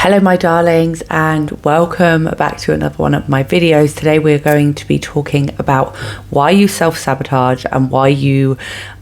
Hello my darlings, and welcome back to another one of my videos. Today we're going to be talking about why you self-sabotage and why you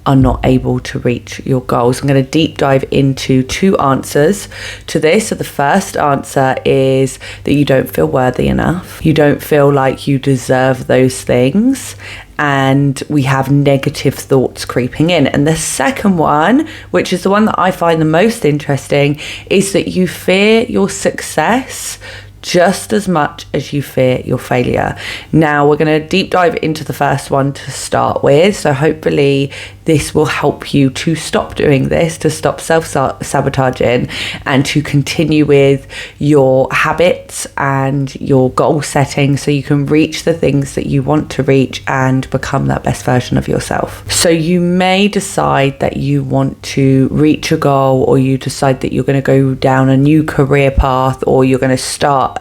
are not able to reach your goals. I'm going to deep dive into two answers to this. So the first answer is that you don't feel worthy enough. You don't feel like you deserve those things, and we have negative thoughts creeping in. And the second one, which is the one that I find the most interesting, is that you fear your success just as much as you fear your failure. Now we're going to deep dive into the first one to start with, so hopefully this will help you to stop doing this, to stop self-sabotaging, and to continue with your habits and your goal setting so you can reach the things that you want to reach and become that best version of yourself. So you may decide that you want to reach a goal, or you decide that you're going to go down a new career path, or you're going to start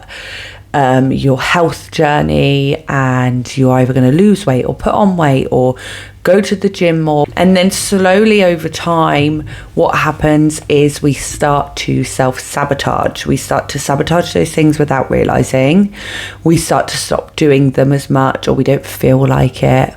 your health journey, and you're either going to lose weight or put on weight or go to the gym more. And then slowly over time, what happens is we start to self-sabotage. We start to sabotage those things without realizing. We start to stop doing them as much, or we don't feel like it.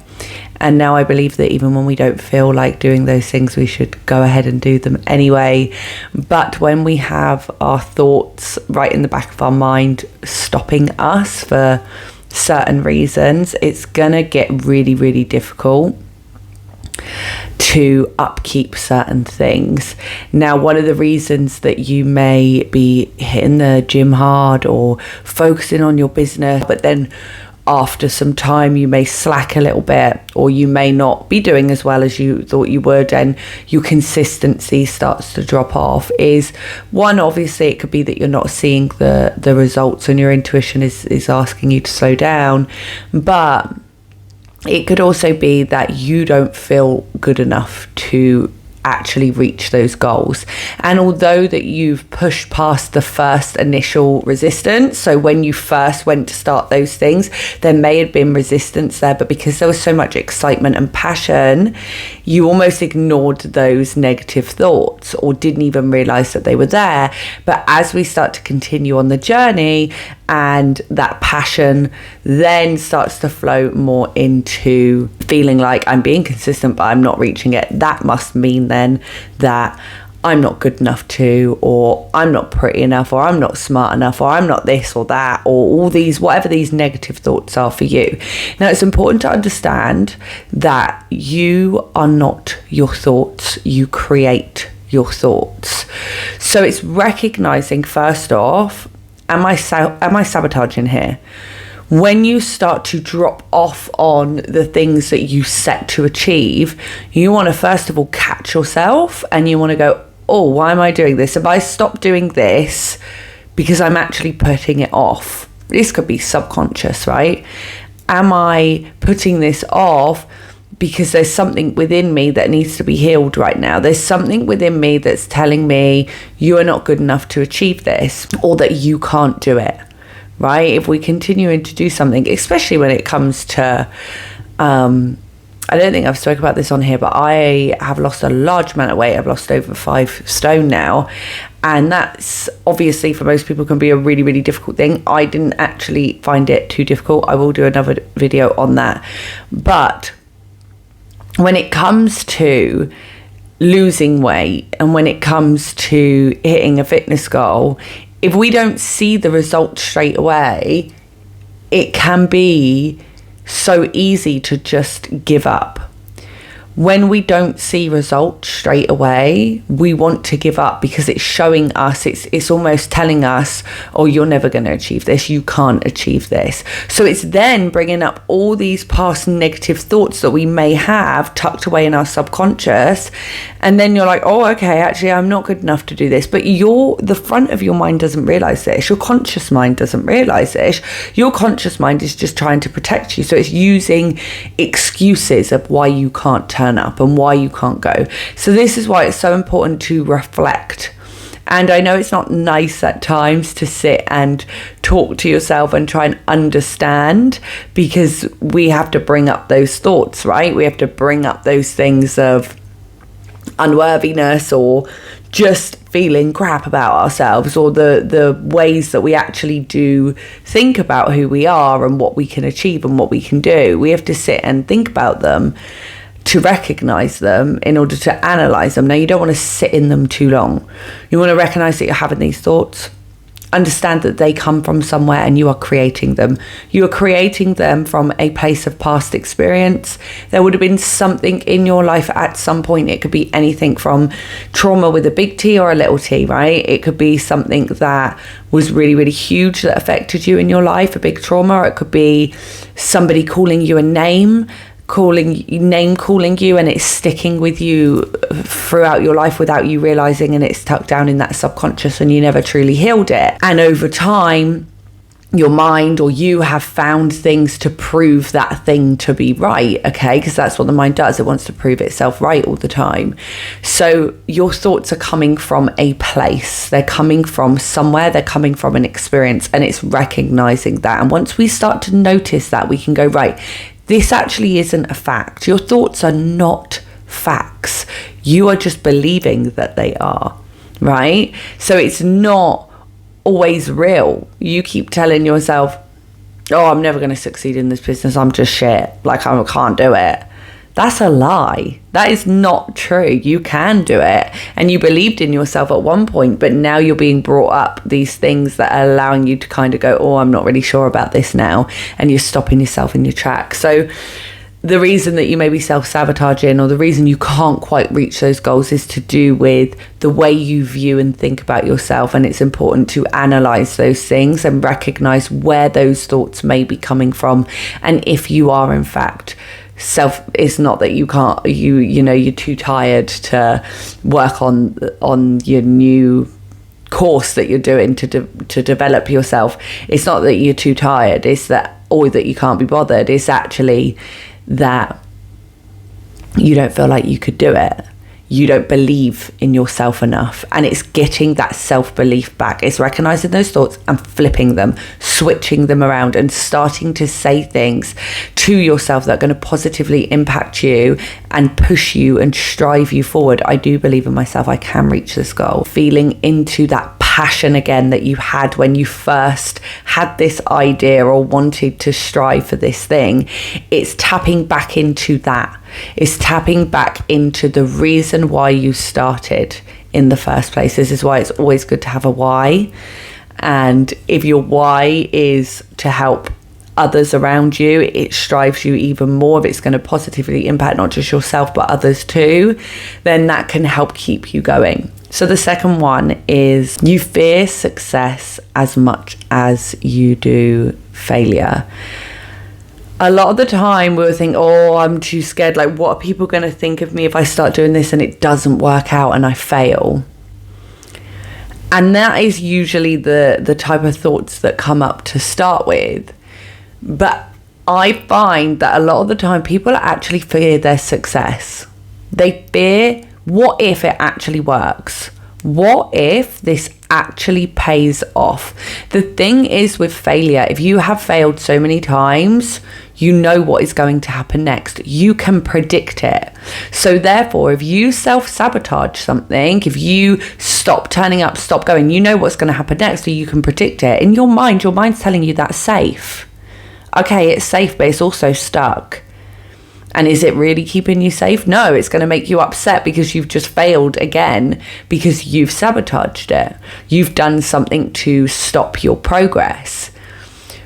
And now I believe that even when we don't feel like doing those things, we should go ahead and do them anyway. But when we have our thoughts right in the back of our mind stopping us for certain reasons, it's gonna get really, really difficult to upkeep certain things. Now, one of the reasons that you may be hitting the gym hard or focusing on your business, but then after some time you may slack a little bit, or you may not be doing as well as you thought you would, and your consistency starts to drop off, is one, obviously it could be that you're not seeing the results and your intuition is asking you to slow down. But it could also be that you don't feel good enough to actually reach those goals. And although that you've pushed past the first initial resistance, so when you first went to start those things, there may have been resistance there, but because there was so much excitement and passion, you almost ignored those negative thoughts or didn't even realize that they were there. But as we start to continue on the journey, and that passion then starts to flow more into feeling like I'm being consistent but I'm not reaching it, that must mean then that I'm not good enough to, or I'm not pretty enough, or I'm not smart enough, or I'm not this or that, or all these, whatever these negative thoughts are for you. Now, it's important to understand that you are not your thoughts, you create your thoughts. So it's recognizing, first off, am I sabotaging here? When you start to drop off on the things that you set to achieve, you want to first of all catch yourself, and you want to go, oh, why am I doing this? If I stop doing this because I'm actually putting it off, this could be subconscious, right? Am I putting this off because there's something within me that needs to be healed right now? There's something within me that's telling me you are not good enough to achieve this, or that you can't do it, right? If we continue to do something, especially when it comes to, I don't think I've spoken about this on here, but I have lost a large amount of weight. I've lost over 5 stone now. And that's obviously for most people can be a really, really difficult thing. I didn't actually find it too difficult. I will do another video on that. But when it comes to losing weight, and when it comes to hitting a fitness goal, if we don't see the results straight away, it can be so easy to just give up. When we don't see results straight away, we want to give up, because it's showing us, it's almost telling us, oh, you're never going to achieve this, you can't achieve this. So it's then bringing up all these past negative thoughts that we may have tucked away in our subconscious, and then you're like, oh, okay, actually I'm not good enough to do this. But the front of your mind doesn't realize this, your conscious mind doesn't realize this. Your conscious mind is just trying to protect you, so it's using excuses of why you can't turn up and why you can't go. So this is why it's so important to reflect. And I know it's not nice at times to sit and talk to yourself and try and understand, because we have to bring up those thoughts, right? We have to bring up those things of unworthiness, or just feeling crap about ourselves, or the ways that we actually do think about who we are and what we can achieve and what we can do. We have to sit and think about them to recognize them in order to analyze them. Now, you don't want to sit in them too long. You want to recognize that you're having these thoughts. Understand that they come from somewhere and you are creating them. You are creating them from a place of past experience. There would have been something in your life at some point. It could be anything from trauma with a big T or a little t, right? It could be something that was really, really huge that affected you in your life, a big trauma. Or it could be somebody calling you a name, calling you, and it's sticking with you throughout your life without you realizing, and it's tucked down in that subconscious and you never truly healed it. And over time, your mind or you have found things to prove that thing to be right, okay? Because that's what the mind does. It wants to prove itself right all the time. So your thoughts are coming from a place. They're coming from somewhere. They're coming from an experience, and it's recognizing that. And once we start to notice that, we can go, right, this actually isn't a fact. Your thoughts are not facts. You are just believing that they are, right? So it's not always real. You keep telling yourself, oh, I'm never going to succeed in this business. I'm just shit. Like, I can't do it. That's a lie. That is not true. You can do it. And you believed in yourself at one point, but now you're being brought up these things that are allowing you to kind of go, oh, I'm not really sure about this now. And you're stopping yourself in your tracks. So the reason that you may be self-sabotaging, or the reason you can't quite reach those goals, is to do with the way you view and think about yourself. And it's important to analyze those things and recognize where those thoughts may be coming from. And if you are, in fact, it's not that you can't, you're too tired to work on your new course that you're doing to develop yourself. It's not that you're too tired, it's that, or that you can't be bothered. It's actually that you don't feel like you could do it. You don't believe in yourself enough. And it's getting that self-belief back. It's recognizing those thoughts and flipping them, switching them around, and starting to say things to yourself that are going to positively impact you and push you and strive you forward. I do believe in myself. I can reach this goal. Feeling into that passion again that you had when you first had this idea or wanted to strive for this thing. It's tapping back into that. It's tapping back into the reason why you started in the first place. This is why it's always good to have a why. And if your why is to help others around you, it strives you even more. If it's going to positively impact not just yourself but others too, then that can help keep you going. So the second one is you fear success as much as you do failure. A lot of the time we'll think, oh, I'm too scared. Like, what are people going to think of me if I start doing this and it doesn't work out and I fail? And that is usually the type of thoughts that come up to start with. But I find that a lot of the time people actually fear their success. They fear, what if it actually works? What if this actually pays off? The thing is with failure, if you have failed so many times, you know what is going to happen next. You can predict it. So therefore, if you self-sabotage something, if you stop turning up, stop going, you know what's going to happen next, so you can predict it. In your mind's telling you that's safe. Okay, it's safe, but it's also stuck. And is it really keeping you safe? No, it's going to make you upset because you've just failed again because you've sabotaged it. You've done something to stop your progress.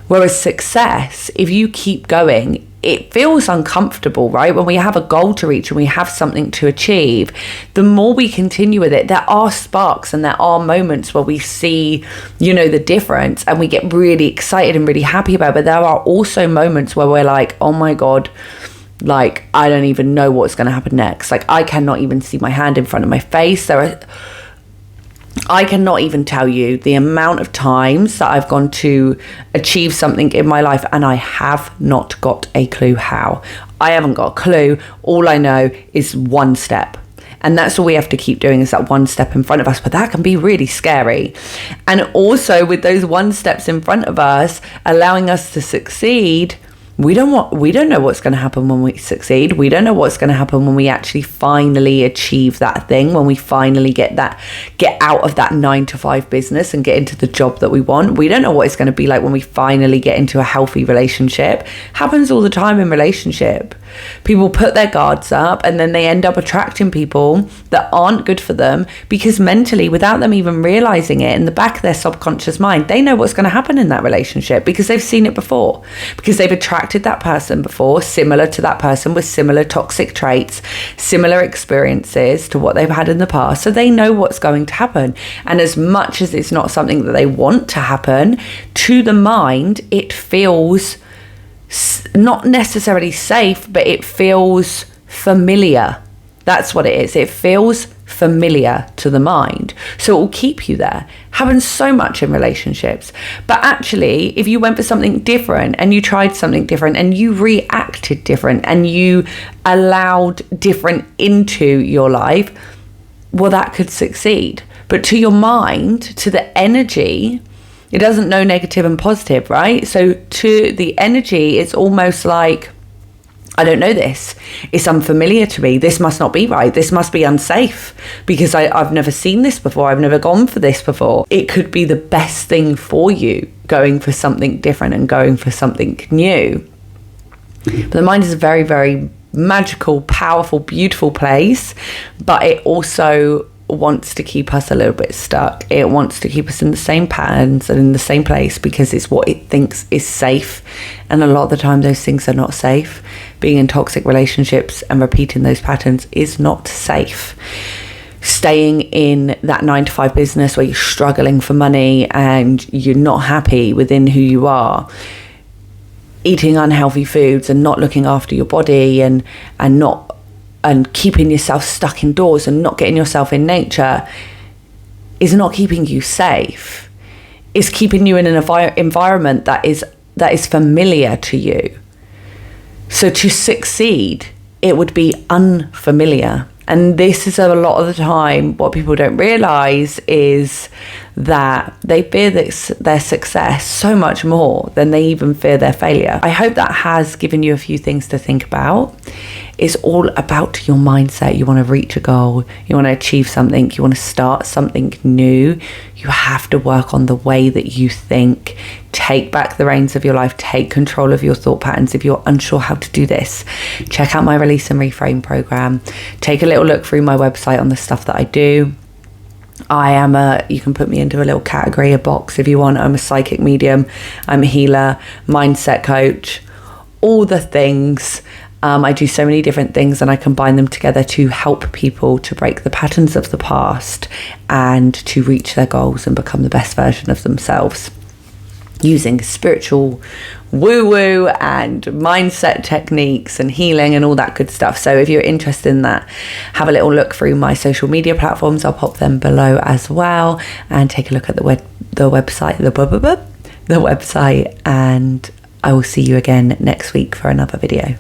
Whereas success, if you keep going, it feels uncomfortable, right? When we have a goal to reach and we have something to achieve, the more we continue with it, there are sparks and there are moments where we see, the difference and we get really excited and really happy about it. But there are also moments where we're like, oh my God, like, I don't even know what's going to happen next. Like, I cannot even see my hand in front of my face. I cannot even tell you the amount of times that I've gone to achieve something in my life and I have not got a clue how. I haven't got a clue. All I know is one step. And that's all we have to keep doing, is that one step in front of us. But that can be really scary. And also with those one steps in front of us, allowing us to succeed, We don't know what's going to happen when we succeed. We don't know what's going to happen when we actually finally achieve that thing, when we finally get out of that 9-to-5 business and get into the job that we want. We don't know what it's going to be like when we finally get into a healthy relationship. Happens all the time in relationship. People put their guards up and then they end up attracting people that aren't good for them, because mentally, without them even realizing it, in the back of their subconscious mind, they know what's going to happen in that relationship because they've seen it before, because they've attracted that person before, similar to that person with similar toxic traits, similar experiences to what they've had in the past. So they know what's going to happen. And as much as it's not something that they want to happen, to the mind, it feels not necessarily safe, but it feels familiar. That's what it is. It feels familiar to the mind. So it will keep you there. Happens so much in relationships. But actually, if you went for something different and you tried something different and you reacted different and you allowed different into your life, well, that could succeed. But to your mind, to the energy, it doesn't know negative and positive, right? So to the energy, it's almost like, I don't know this. It's unfamiliar to me. This must not be right. This must be unsafe because I've never seen this before. I've never gone for this before. It could be the best thing for you, going for something different and going for something new. But the mind is a very, very magical, powerful, beautiful place, but it also wants to keep us a little bit stuck. It wants to keep us in the same patterns and in the same place because it's what it thinks is safe. And a lot of the time those things are not safe. Being in toxic relationships and repeating those patterns is not safe. Staying in that 9-to-5 business where you're struggling for money and you're not happy within who you are, eating unhealthy foods and not looking after your body and keeping yourself stuck indoors and not getting yourself in nature is not keeping you safe. It's keeping you in an environment that is familiar to you. So to succeed, it would be unfamiliar. And this is a lot of the time what people don't realize is that they fear their success so much more than they even fear their failure. I hope that has given you a few things to think about. It's all about your mindset. You want to reach a goal, you want to achieve something, you want to start something new. You have to work on the way that you think. Take back the reins of your life. Take control of your thought patterns. If you're unsure how to do this, check out my Release and Reframe program. Take a little look through my website on the stuff that I do. You can put me into a little category, a box if you want. I'm a psychic medium, I'm a healer, mindset coach, all the things. I do so many different things and I combine them together to help people to break the patterns of the past and to reach their goals and become the best version of themselves, using spiritual woo-woo and mindset techniques and healing and all that good stuff. So if you're interested in that, have a little look through my social media platforms. I'll pop them below as well, and take a look at the website, and I will see you again next week for another video.